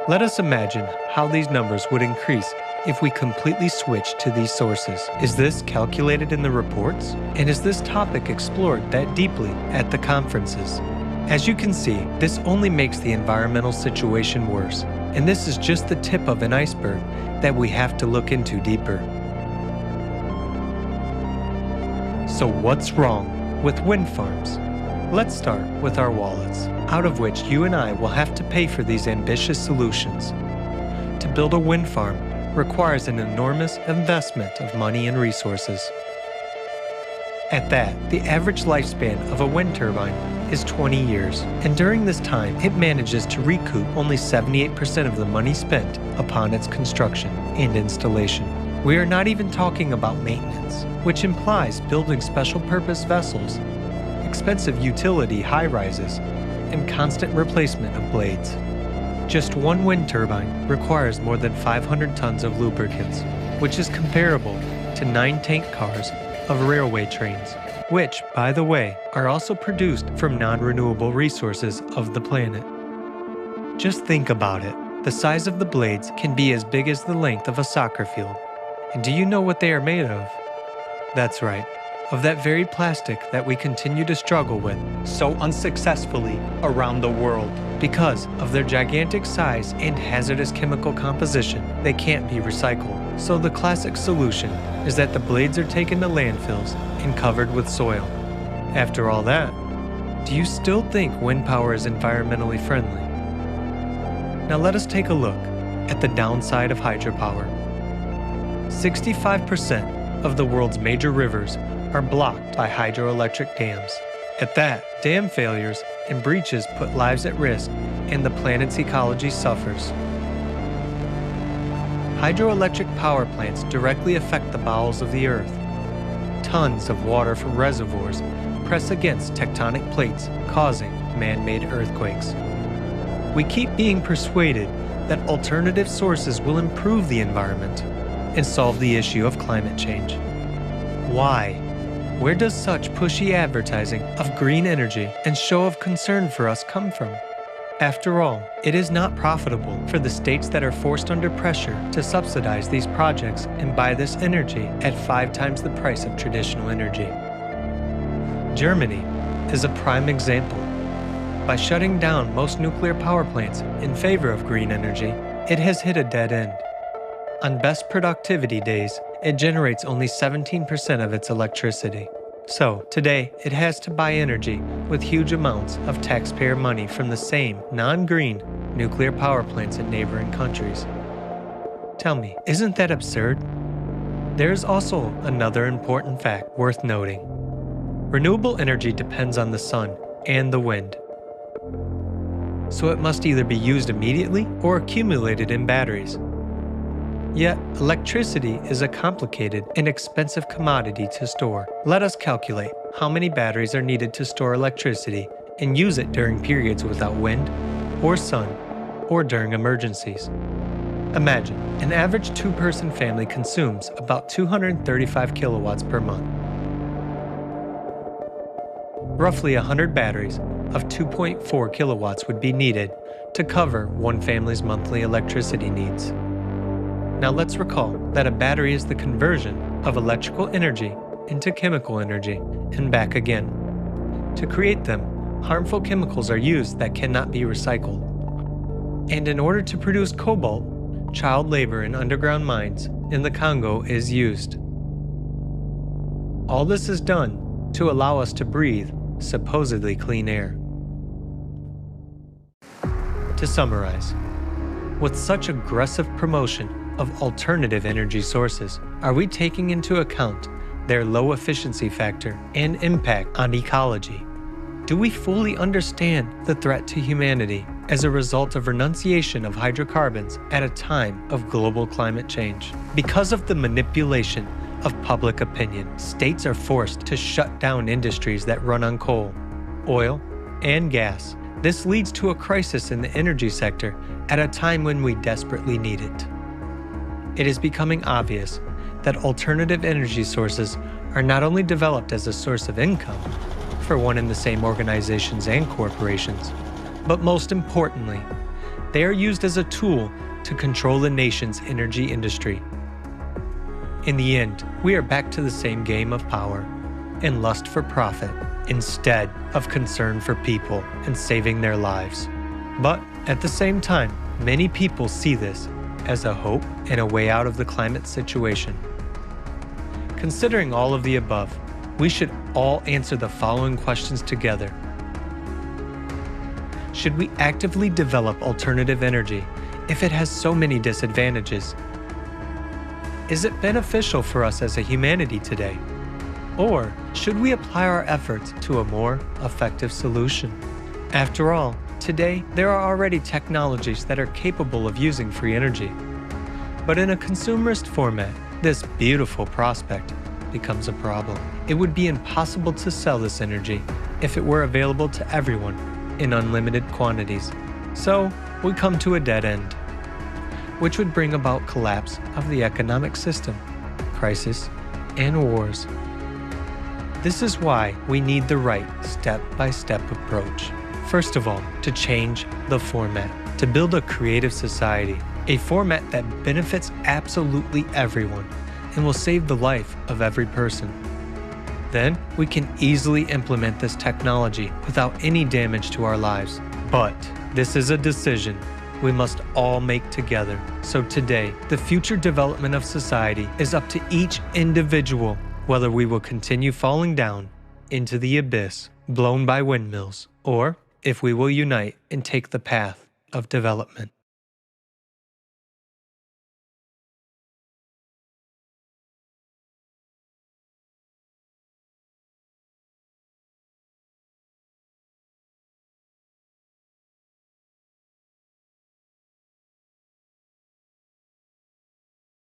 Let us imagine how these numbers would increase if we completely switch to these sources. Is this calculated in the reports? And is this topic explored that deeply at the conferences? As you can see, this only makes the environmental situation worse, and this is just the tip of an iceberg that we have to look into deeper. So what's wrong with wind farms? Let's start with our wallets, out of which you and I will have to pay for these ambitious solutions. To build a wind farm requires an enormous investment of money and resources. At that, the average lifespan of a wind turbine is 20 years, and during this time, it manages to recoup only 78% of the money spent upon its construction and installation. We are not even talking about maintenance, which implies building special-purpose vessels, expensive utility high-rises, and constant replacement of blades. Just one wind turbine requires more than 500 tons of lubricants, which is comparable to 9 tank cars of railway trains, which, by the way, are also produced from non-renewable resources of the planet. Just think about it. The size of the blades can be as big as the length of a soccer field. And do you know what they are made of? That's right, of that very plastic that we continue to struggle with so unsuccessfully around the world. Because of their gigantic size and hazardous chemical composition, they can't be recycled. So the classic solution is that the blades are taken to landfills and covered with soil. After all that, do you still think wind power is environmentally friendly? Now let us take a look at the downside of hydropower. 65% of the world's major rivers are blocked by hydroelectric dams. At that, dam failures and breaches put lives at risk and the planet's ecology suffers. Hydroelectric power plants directly affect the bowels of the earth. Tons of water from reservoirs press against tectonic plates, causing man-made earthquakes. We keep being persuaded that alternative sources will improve the environment and solve the issue of climate change. Why? Where does such pushy advertising of green energy and show of concern for us come from? After all, it is not profitable for the states that are forced under pressure to subsidize these projects and buy this energy at 5 times the price of traditional energy. Germany is a prime example. By shutting down most nuclear power plants in favor of green energy, it has hit a dead end. On best productivity days, it generates only 17% of its electricity. So, today, it has to buy energy with huge amounts of taxpayer money from the same non-green nuclear power plants in neighboring countries. Tell me, isn't that absurd? There is also another important fact worth noting. Renewable energy depends on the sun and the wind. So it must either be used immediately or accumulated in batteries. Yet, electricity is a complicated and expensive commodity to store. Let us calculate how many batteries are needed to store electricity and use it during periods without wind or sun or during emergencies. Imagine, an average two-person family consumes about 235 kilowatts per month. Roughly 100 batteries of 2.4 kilowatts would be needed to cover one family's monthly electricity needs. Now let's recall that a battery is the conversion of electrical energy into chemical energy and back again. To create them, harmful chemicals are used that cannot be recycled. And in order to produce cobalt, child labor in underground mines in the Congo is used. All this is done to allow us to breathe supposedly clean air. To summarize, with such aggressive promotion of alternative energy sources, are we taking into account their low efficiency factor and impact on ecology? Do we fully understand the threat to humanity as a result of renunciation of hydrocarbons at a time of global climate change? Because of the manipulation of public opinion, states are forced to shut down industries that run on coal, oil, and gas. This leads to a crisis in the energy sector at a time when we desperately need it. It is becoming obvious that alternative energy sources are not only developed as a source of income for one and the same organizations and corporations, but most importantly, they are used as a tool to control the nation's energy industry. In the end, we are back to the same game of power and lust for profit instead of concern for people and saving their lives. But at the same time, many people see this as a hope and a way out of the climate situation. Considering all of the above, we should all answer the following questions together. Should we actively develop alternative energy if it has so many disadvantages? Is it beneficial for us as a humanity today? Or should we apply our efforts to a more effective solution? After all, today there are already technologies that are capable of using free energy. But in a consumerist format, this beautiful prospect becomes a problem. It would be impossible to sell this energy if it were available to everyone in unlimited quantities. So we come to a dead end, which would bring about collapse of the economic system, crisis, and wars. This is why we need the right step-by-step approach. First of all, to change the format, to build a creative society, a format that benefits absolutely everyone and will save the life of every person. Then we can easily implement this technology without any damage to our lives. But this is a decision we must all make together. So today, the future development of society is up to each individual, whether we will continue falling down into the abyss blown by windmills, or if we will unite and take the path of development.